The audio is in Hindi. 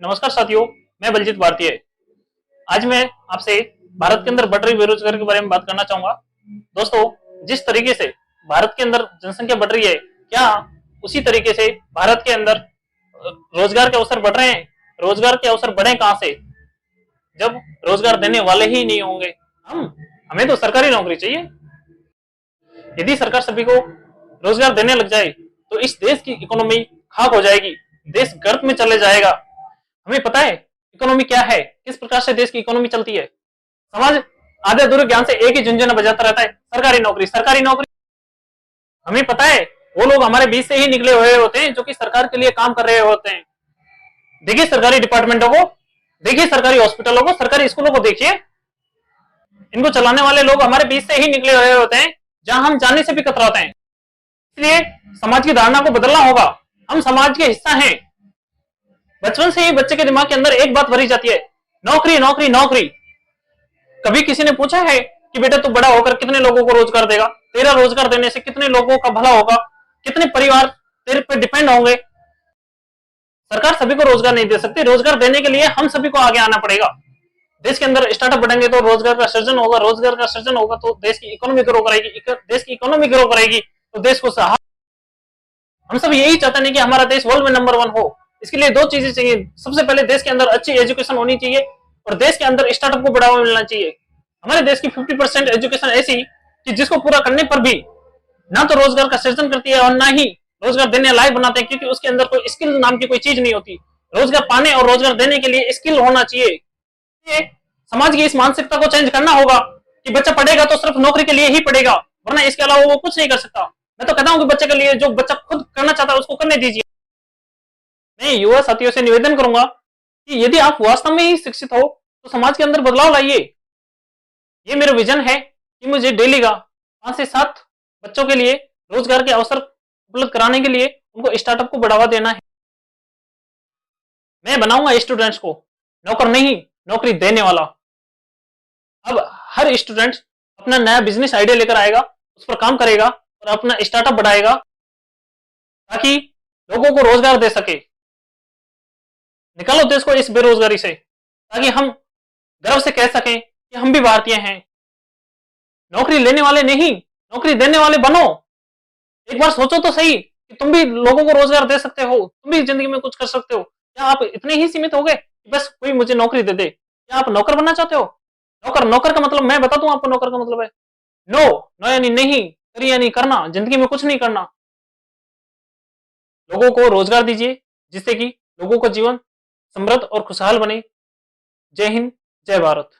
नमस्कार साथियों, मैं बलजीत भारतीय। आज मैं आपसे भारत के अंदर बढ़ रही बेरोजगारी के बारे में बात करना चाहूंगा। दोस्तों, जिस तरीके से भारत के अंदर जनसंख्या बढ़ रही है, क्या उसी तरीके से भारत के अंदर रोजगार के अवसर बढ़ रहे हैं? रोजगार के अवसर बढ़े कहां से, जब रोजगार देने वाले ही नहीं होंगे? हमें तो सरकारी नौकरी चाहिए। यदि सरकार सभी को रोजगार देने लग जाए तो इस देश की इकोनॉमी खाक हो जाएगी, देश गर्त में चले जाएगा। हमें पता है इकोनॉमी क्या है, किस प्रकार से देश की इकोनॉमी चलती है। समाज आधे अधूरे ज्ञान से एक ही झुंझुना बजाता रहता है, सरकारी नौकरी सरकारी नौकरी। हमें पता है वो लोग हमारे बीच से ही निकले हुए होते हैं जो कि सरकार के लिए काम कर रहे होते हैं। देखिए सरकारी डिपार्टमेंटों को, देखिए सरकारी हॉस्पिटलों को, सरकारी स्कूलों को देखिए। इनको चलाने वाले लोग हमारे बीच से ही निकले हुए होते हैं, जहां हम जाने से भी कतराते हैं। इसलिए समाज की धारणा को बदलना होगा। हम समाज के हिस्सा हैं। बचपन से ही बच्चे के दिमाग के अंदर एक बात भरी जाती है, नौकरी नौकरी नौकरी। कभी किसी ने पूछा है कि बेटा तू बड़ा होकर कितने लोगों को रोजगार देगा? तेरा रोजगार देने से कितने लोगों का भला होगा? कितने परिवार तेरे पे डिपेंड होंगे? सरकार सभी को रोजगार नहीं दे सकती। रोजगार देने के लिए हम सभी को आगे आना पड़ेगा। देश के अंदर स्टार्टअप बढ़ेंगे तो रोजगार का सृजन होगा, रोजगार का सृजन होगा तो देश की इकोनॉमी ग्रो करेगी, देश की इकोनॉमी ग्रो करेगी तो देश को सहारा। हम सब यही चाहते हैं कि हमारा देश वर्ल्ड में नंबर 1 हो। इसके लिए दो चीजें चाहिए। सबसे पहले देश के अंदर अच्छी एजुकेशन होनी चाहिए और देश के अंदर स्टार्टअप को बढ़ावा मिलना चाहिए। हमारे देश की 50% एजुकेशन ऐसी कि जिसको पूरा करने पर भी ना तो रोजगार का सृजन करती है और ना ही रोजगार देने लायक बनाते हैं, क्योंकि उसके अंदर कोई स्किल नाम की कोई चीज नहीं होती। रोजगार पाने और रोजगार देने के लिए स्किल होना चाहिए। ये समाज की इस मानसिकता को चेंज करना होगा कि बच्चा पढ़ेगा तो सिर्फ नौकरी के लिए ही पढ़ेगा, वरना इसके अलावा वो कुछ नहीं कर सकता। मैं तो कहता हूं कि बच्चे के लिए जो बच्चा खुद करना चाहता है उसको करने दीजिए। मैं युवा साथियों से निवेदन करूंगा कि यदि आप वास्तव में ही शिक्षित हो तो समाज के अंदर बदलाव लाइए। ये मेरा विजन है कि मुझे डेली का 5 से 7 बच्चों के लिए रोजगार के अवसर उपलब्ध कराने के लिए उनको स्टार्टअप को बढ़ावा देना है। मैं बनाऊंगा स्टूडेंट्स को नौकर नहीं, नौकरी देने वाला। अब हर स्टूडेंट अपना नया बिजनेस आइडिया लेकर आएगा, उस पर काम करेगा और अपना स्टार्टअप बढ़ाएगा ताकि लोगों को रोजगार दे सके। निकालो देश को इस बेरोजगारी से, ताकि हम गर्व से कह सकें कि हम भी भारतीय हैं। नौकरी लेने वाले नहीं, नौकरी देने वाले बनो। एक बार सोचो तो सही कि तुम भी लोगों को रोजगार दे सकते हो, तुम भी जिंदगी में कुछ कर सकते हो। क्या आप इतने ही सीमित हो गए कि बस कोई मुझे नौकरी दे दे? क्या आप नौकर बनना चाहते हो? नौकर, नौकर का मतलब मैं बताता हूं आपको। नौकर का मतलब है नो, नो यानी नहीं, करी यानी करना, जिंदगी में कुछ नहीं करना। लोगों को रोजगार दीजिए जिससे कि लोगों का जीवन समृद्ध और खुशहाल बने। जय हिंद, जय भारत।